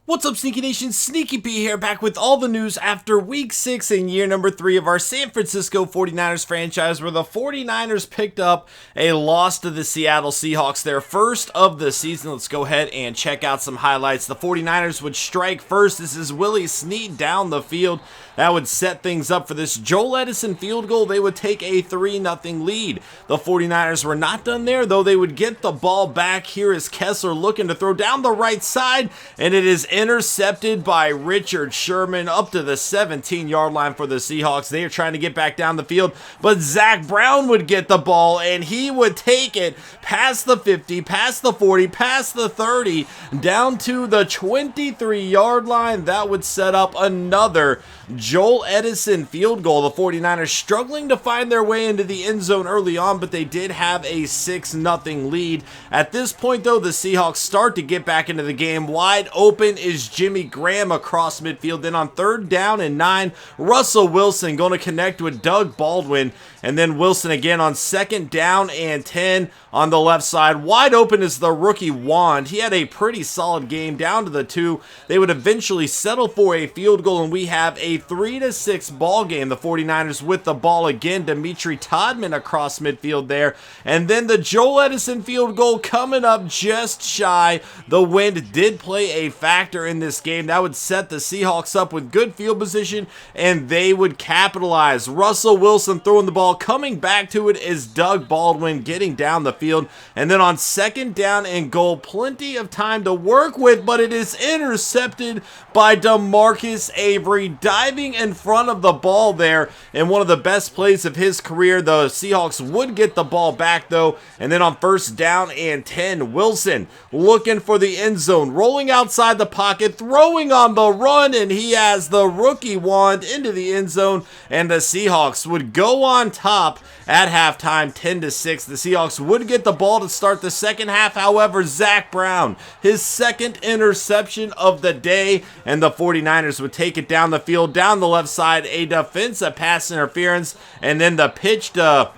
What's up, Sneaky Nation? Sneaky P here, back with all the news after week 6 and year number 3 of our San Francisco 49ers franchise, where the 49ers picked up a loss to the Seattle Seahawks, their first of the season. Let's go ahead and check out some highlights. The 49ers would strike first. This is Willie Snead down the field. That would set things up for this Joel Edison field goal. They would take a 3-0 lead. The 49ers were not done there, though. They would get the ball back. Here is Kessler looking to throw down the right side, and it is intercepted by Richard Sherman up to the 17-yard line for the Seahawks. They are trying to get back down the field, but Zach Brown would get the ball, and he would take it past the 50, past the 40, past the 30, down to the 23-yard line. That would set up another Joel Edison field goal. The 49ers struggling to find their way into the end zone early on, but they did have a 6-0 lead. At this point, though, the Seahawks start to get back into the game. Wide open is Jimmy Graham across midfield. Then on 3rd down and 9, Russell Wilson going to connect with Doug Baldwin. And then Wilson again on 2nd down and 10 on the left side. Wide open is the rookie Wand. He had a pretty solid game down to the 2. They would eventually settle for a field goal, and we have a 3-6 ball game. The 49ers with the ball again. Dimitri Todman across midfield there. And then the Joel Edison field goal coming up just shy. The wind did play a factor in this game. That would set the Seahawks up with good field position, and they would capitalize. Russell Wilson throwing the ball. Coming back to it is Doug Baldwin getting down the field. And then on 2nd down and goal, plenty of time to work with, but it is intercepted by DeMarcus Avery, diving in front of the ball there in one of the best plays of his career. The Seahawks would get the ball back, though. And then on 1st down and 10, Wilson looking for the end zone, rolling outside the pocket, throwing on the run, and he has the rookie Wand into the end zone, and the Seahawks would go on top at halftime, 10-6. The Seahawks would get the ball to start the second half. However, Zach Brown, his 2nd interception of the day, and the 49ers would take it down the field, down the left side, a defensive pass interference, and then the pitch to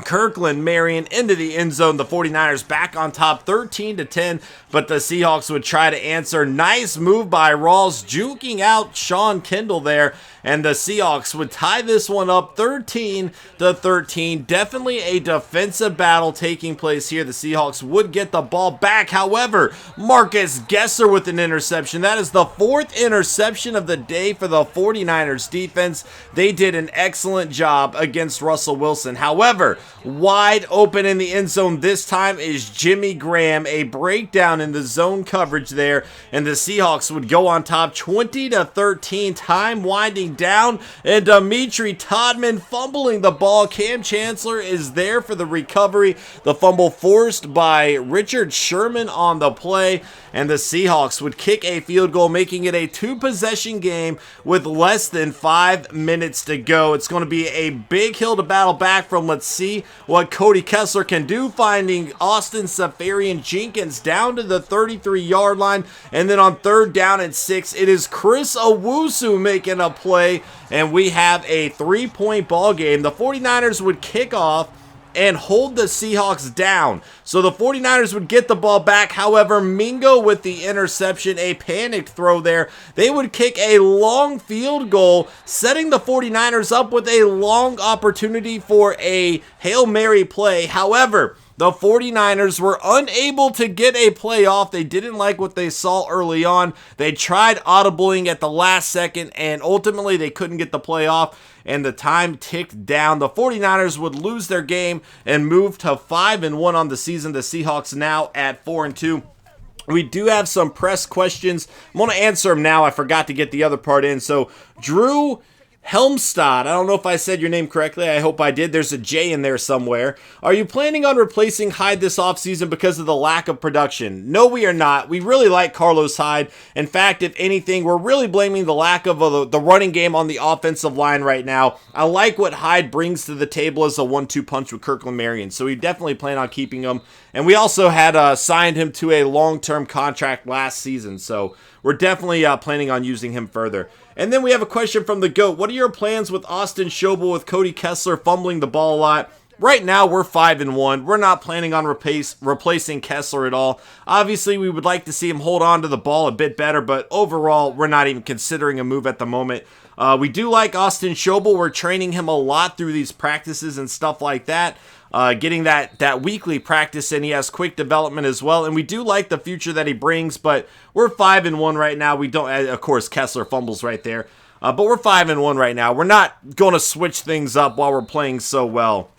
Kirkland Marion into the end zone. The 49ers back on top 13-10, but the Seahawks would try to answer. Nice move by Rawls, juking out Sean Kendall there, and the Seahawks would tie this one up 13-13. Definitely a defensive battle taking place here. The Seahawks would get the ball back. However, Marcus Gesser with an interception. That is the 4th interception of the day for the 49ers defense. They did an excellent job against Russell Wilson. However, wide open in the end zone this time is Jimmy Graham. A breakdown in the zone coverage there, and the Seahawks would go on top 20-13. Time winding down, and Dimitri Todman fumbling the ball. Cam Chancellor is there for the recovery. The fumble forced by Richard Sherman on the play, and the Seahawks would kick a field goal, making it a 2-possession game with less than 5 minutes to go. It's going to be a big hill to battle back from. Let's see what Cody Kessler can do, finding Austin Safarian Jenkins down to the 33-yard line. And then on 3rd down and 6, it is Chris Owusu making a play, and we have a 3-point ball game. The 49ers would kick off and hold the Seahawks down. So the 49ers would get the ball back. However, Mingo with the interception, a panicked throw there. They would kick a long field goal, setting the 49ers up with a long opportunity for a Hail Mary play. However, the 49ers were unable to get a play off. They didn't like what they saw early on. They tried audibling at the last second, and ultimately they couldn't get the play off, and the time ticked down. The 49ers would lose their game and move to 5-1 on the season. The Seahawks now at 4-2. We do have some press questions. I'm going to answer them now. I forgot to get the other part in. So, Drew Helmstad, I don't know if I said your name correctly. I hope I did. There's a J in there somewhere. Are you planning on replacing Hyde this offseason because of the lack of production? No, we are not. We really like Carlos Hyde. In fact, if anything, we're really blaming the lack of the running game on the offensive line right now. I like what Hyde brings to the table as a 1-2 punch with Kirkland Marion, so we definitely plan on keeping him. And we also had signed him to a long-term contract last season, so we're definitely planning on using him further. And then we have a question from the GOAT. What are your plans with Austin Schobel with Cody Kessler fumbling the ball a lot? Right now, we're 5-1. We're not planning on replacing Kessler at all. Obviously, we would like to see him hold on to the ball a bit better, but overall, we're not even considering a move at the moment. We do like Austin Schobel. We're training him a lot through these practices and stuff like that. Getting that weekly practice in. He has quick development as well, and we do like the future that he brings, but we're 5-1 right now. We don't, of course, Kessler fumbles right there, but we're 5-1 right now. We're not going to switch things up while we're playing so well.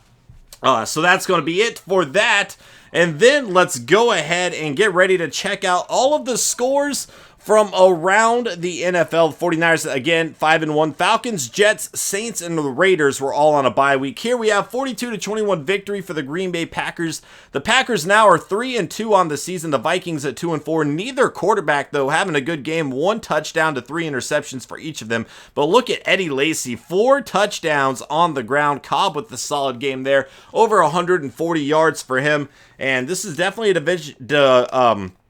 So that's going to be it for that. And then let's go ahead and get ready to check out all of the scores from around the NFL. 49ers, again, 5-1. Falcons, Jets, Saints, and the Raiders were all on a bye week. Here we have 42-21 victory for the Green Bay Packers. The Packers now are 3-2 on the season. The Vikings at 2-4. Neither quarterback, though, having a good game. 1 touchdown to 3 interceptions for each of them. But look at Eddie Lacy. 4 touchdowns on the ground. Cobb with the solid game there. Over 140 yards for him. And this is definitely a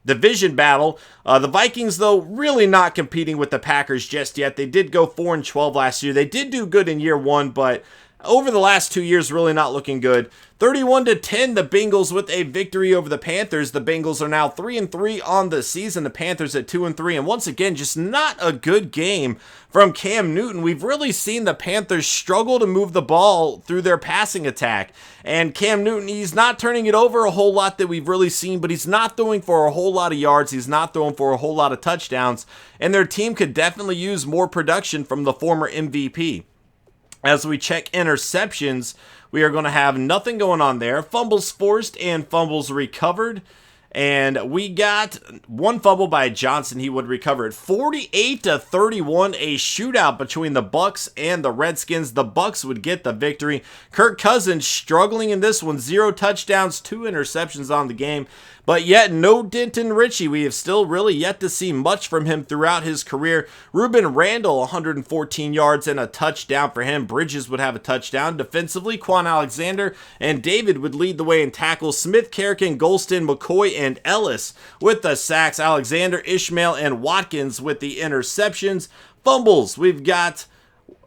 division battle. The Vikings, though, really not competing with the Packers just yet. They did go 4-12 last year. They did do good in year 1, but over the last 2 years, really not looking good. 31-10, the Bengals with a victory over the Panthers. The Bengals are now 3-3 on the season. The Panthers at 2-3. And once again, just not a good game from Cam Newton. We've really seen the Panthers struggle to move the ball through their passing attack. And Cam Newton, he's not turning it over a whole lot that we've really seen, but he's not throwing for a whole lot of yards. He's not throwing for a whole lot of touchdowns. And their team could definitely use more production from the former MVP. As we check interceptions, we are going to have nothing going on there. Fumbles forced and fumbles recovered. And we got 1 fumble by Johnson. He would recover it. 48-31, a shootout between the Bucs and the Redskins. The Bucs would get the victory. Kirk Cousins struggling in this one. 0 touchdowns, 2 interceptions on the game. But yet, no Denton Ritchie. We have still really yet to see much from him throughout his career. Ruben Randall, 114 yards and a touchdown for him. Bridges would have a touchdown. Defensively, Quan Alexander and David would lead the way in tackles. Smith, Carrigan, Golston, McCoy, and Ellis with the sacks. Alexander, Ishmael, and Watkins with the interceptions. Fumbles, we've got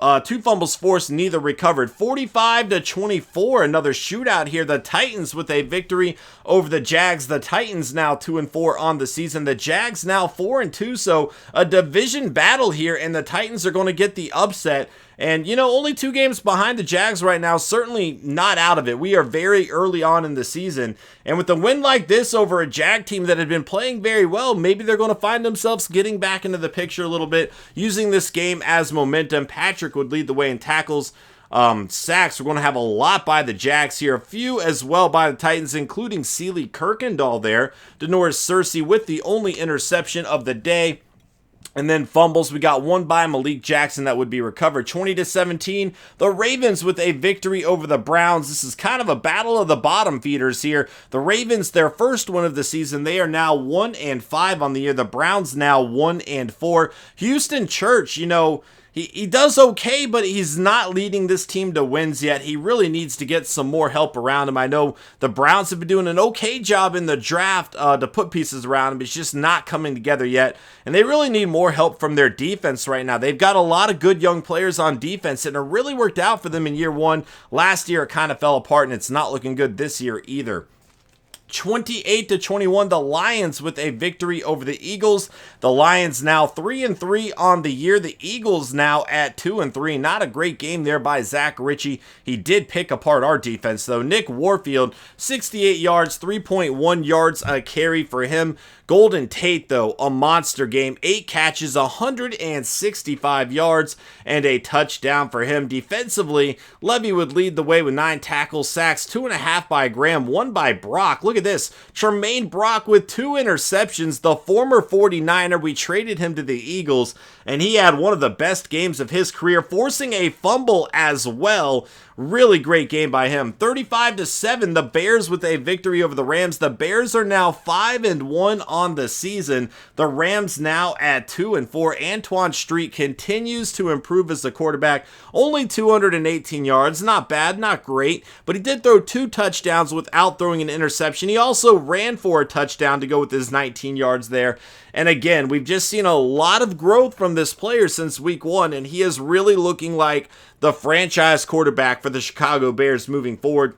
2 fumbles forced, neither recovered. 45-24, another shootout here. The Titans with a victory over the Jags. The Titans now 2-4 on the season. The Jags now 4-2, so a division battle here, and the Titans are going to get the upset. And, you know, only 2 games behind the Jags right now, certainly not out of it. We are very early on in the season. And with a win like this over a Jag team that had been playing very well, maybe they're going to find themselves getting back into the picture a little bit, using this game as momentum. Patrick would lead the way in tackles. Sacks, we're going to have a lot by the Jags here. A few as well by the Titans, including Sealy Kirkendall there. Denoris Cersei with the only interception of the day. And then fumbles, we got 1 by Malik Jackson that would be recovered. 20-17, the Ravens with a victory over the Browns. This is kind of a battle of the bottom feeders here. The Ravens, their first win of the season, they are now 1-5 on the year. The Browns now 1-4. Houston Church, you know, he does okay, but he's not leading this team to wins yet. He really needs to get some more help around him. I know the Browns have been doing an okay job in the draft to put pieces around him. It's just not coming together yet, and they really need more help from their defense right now. They've got a lot of good young players on defense, and it really worked out for them in year 1. Last year, it kind of fell apart, and it's not looking good this year either. 28-21, the Lions with a victory over the Eagles. The Lions now 3-3 on the year. The Eagles now at 2-3. Not a great game there by Zach Ritchie. He did pick apart our defense, though. Nick Warfield, 68 yards, 3.1 yards a carry for him. Golden Tate, though, a monster game. 8 catches, 165 yards, and a touchdown for him. Defensively, Levy would lead the way with 9 tackles, sacks, 2.5 by Graham, 1 by Brock. Look at this. Tremaine Brock with 2 interceptions. The former 49er, we traded him to the Eagles, and he had one of the best games of his career, forcing a fumble as well. Really great game by him. 35-7, the Bears with a victory over the Rams. The Bears are now 5-1 on the season. The Rams now at 2-4. Antoine Street continues to improve as a quarterback. Only 218 yards. Not bad, not great, but he did throw 2 touchdowns without throwing an interception. He also ran for a touchdown to go with his 19 yards there. And again, we've just seen a lot of growth from this player since week 1, and he is really looking like the franchise quarterback for the Chicago Bears moving forward.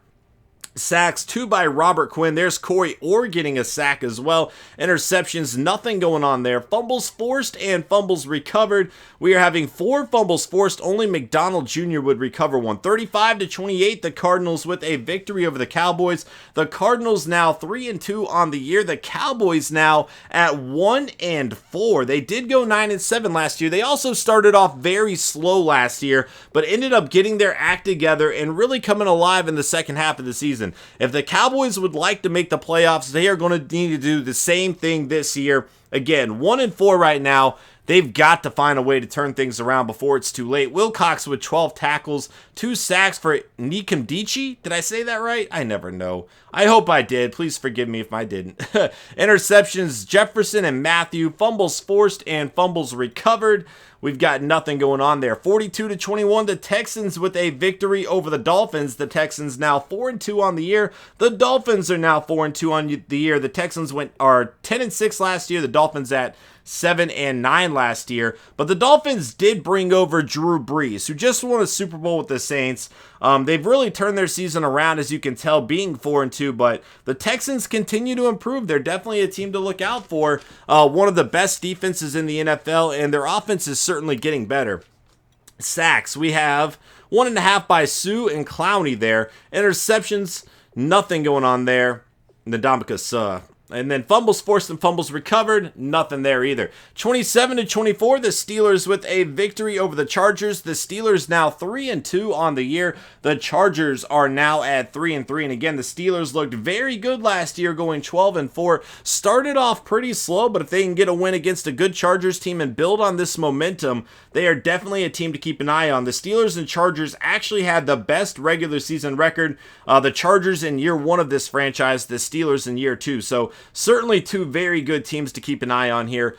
Sacks, 2 by Robert Quinn. There's Corey Orr getting a sack as well. Interceptions, nothing going on there. Fumbles forced and fumbles recovered. We are having 4 fumbles forced. Only McDonald Jr. would recover one. 35-28, the Cardinals with a victory over the Cowboys. The Cardinals now 3-2 on the year. The Cowboys now at 1-4. They did go 9-7 last year. They also started off very slow last year, but ended up getting their act together and really coming alive in the second half of the season. If the Cowboys would like to make the playoffs, they are going to need to do the same thing this year. Again, 1-4 right now. They've got to find a way to turn things around before it's too late. Wilcox with 12 tackles, 2 sacks for xSnEaKy-Px. Did I say that right? I never know. I hope I did. Please forgive me if I didn't. Interceptions, Jefferson and Matthew. Fumbles forced and fumbles recovered. We've got nothing going on there. 42-21, the Texans with a victory over the Dolphins. The Texans now 4-2 on the year. The Dolphins are now 4-2 on the year. The Texans are 10-6 last year. The Dolphins at 7-9 last year. But the Dolphins did bring over Drew Brees, who just won a Super Bowl with the Saints. They've really turned their season around, as you can tell, being 4-2. But the Texans continue to improve. They're definitely a team to look out for. One of the best defenses in the NFL, and their offense is certainly getting better. Sacks, we have 1.5 by Sue and Clowney there. Interceptions, nothing going on there. Ndamukong. And then fumbles forced and fumbles recovered, nothing there either. 27-24, the Steelers with a victory over the Chargers. The Steelers now 3-2 on the year. The Chargers are now at 3-3. And again, the Steelers looked very good last year, going 12-4. Started off pretty slow, but if they can get a win against a good Chargers team and build on this momentum, they are definitely a team to keep an eye on. The Steelers and Chargers actually had the best regular season record. The Chargers in year 1 of this franchise, the Steelers in year 2. So certainly 2 very good teams to keep an eye on here.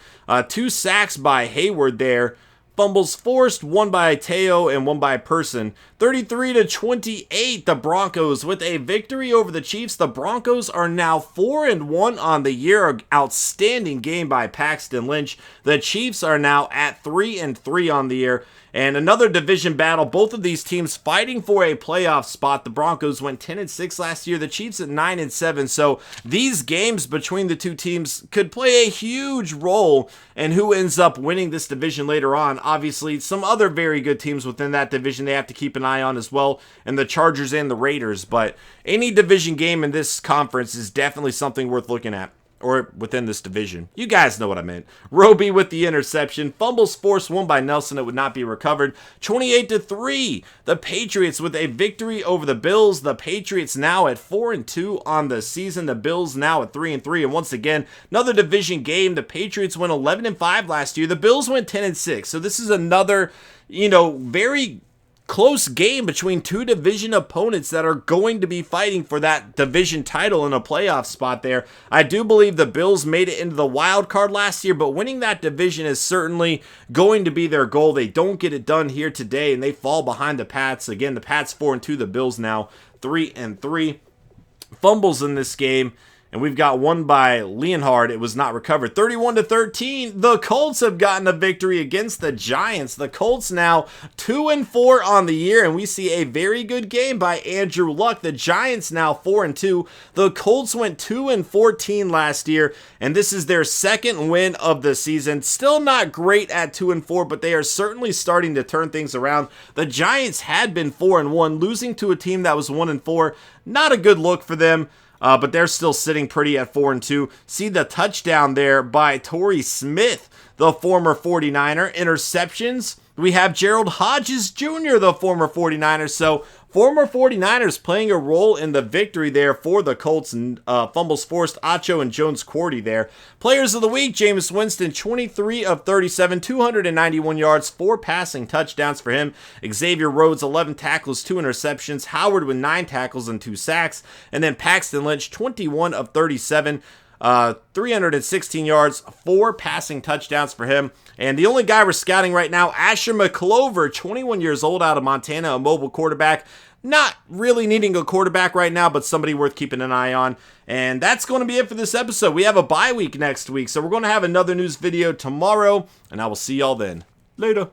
2 sacks by Hayward there. Fumbles forced, 1 by Teo and 1 by Person. 33-28, the Broncos with a victory over the Chiefs. The Broncos are now 4-1 on the year. An outstanding game by Paxton Lynch. The Chiefs are now at 3-3 on the year. And another division battle, both of these teams fighting for a playoff spot. The Broncos went 10-6 last year, the Chiefs at 9-7. So these games between the two teams could play a huge role in who ends up winning this division later on. Obviously, some other very good teams within that division they have to keep an eye on as well, and the Chargers and the Raiders. But any division game in this conference is definitely something worth looking at. Or within this division. You guys know what I meant. Roby with the interception. Fumbles forced, 1 by Nelson. It would not be recovered. 28-3. The Patriots with a victory over the Bills. The Patriots now at 4-2 on the season. The Bills now at 3-3. And once again, another division game. The Patriots went 11-5 last year. The Bills went 10-6. So this is another, very close game between 2 division opponents that are going to be fighting for that division title in a playoff spot there. I do believe the Bills made it into the wild card last year, but winning that division is certainly going to be their goal. They don't get it done here today, and they fall behind the Pats. Again, the Pats 4-2, the Bills now 3-3. Fumbles in this game. And we've got 1 by Leonhard. It was not recovered. 31-13. The Colts have gotten a victory against the Giants. The Colts now 2-4 on the year. And we see a very good game by Andrew Luck. The Giants now 4-2. The Colts went 2-14 last year. And this is their second win of the season. Still not great at 2-4, but they are certainly starting to turn things around. The Giants had been 4-1, losing to a team that was 1-4. Not a good look for them. But they're still sitting pretty at 4-2. See the touchdown there by Torrey Smith, the former 49er. Interceptions, we have Gerald Hodges Jr., the former 49er. So former 49ers playing a role in the victory there for the Colts. Fumbles forced, Acho and Jones-Cordy there. Players of the week, Jameis Winston, 23 of 37, 291 yards, 4 passing touchdowns for him. Xavier Rhodes, 11 tackles, 2 interceptions. Howard with 9 tackles and 2 sacks. And then Paxton Lynch, 21 of 37, 316 yards, 4 passing touchdowns for him. And the only guy we're scouting right now, Asher McClover, 21 years old, out of Montana, a mobile quarterback. Not really needing a quarterback right now, but somebody worth keeping an eye on. And that's going to be it for this episode. We have a bye week next week, so we're going to have another news video tomorrow, and I will see y'all then. Later.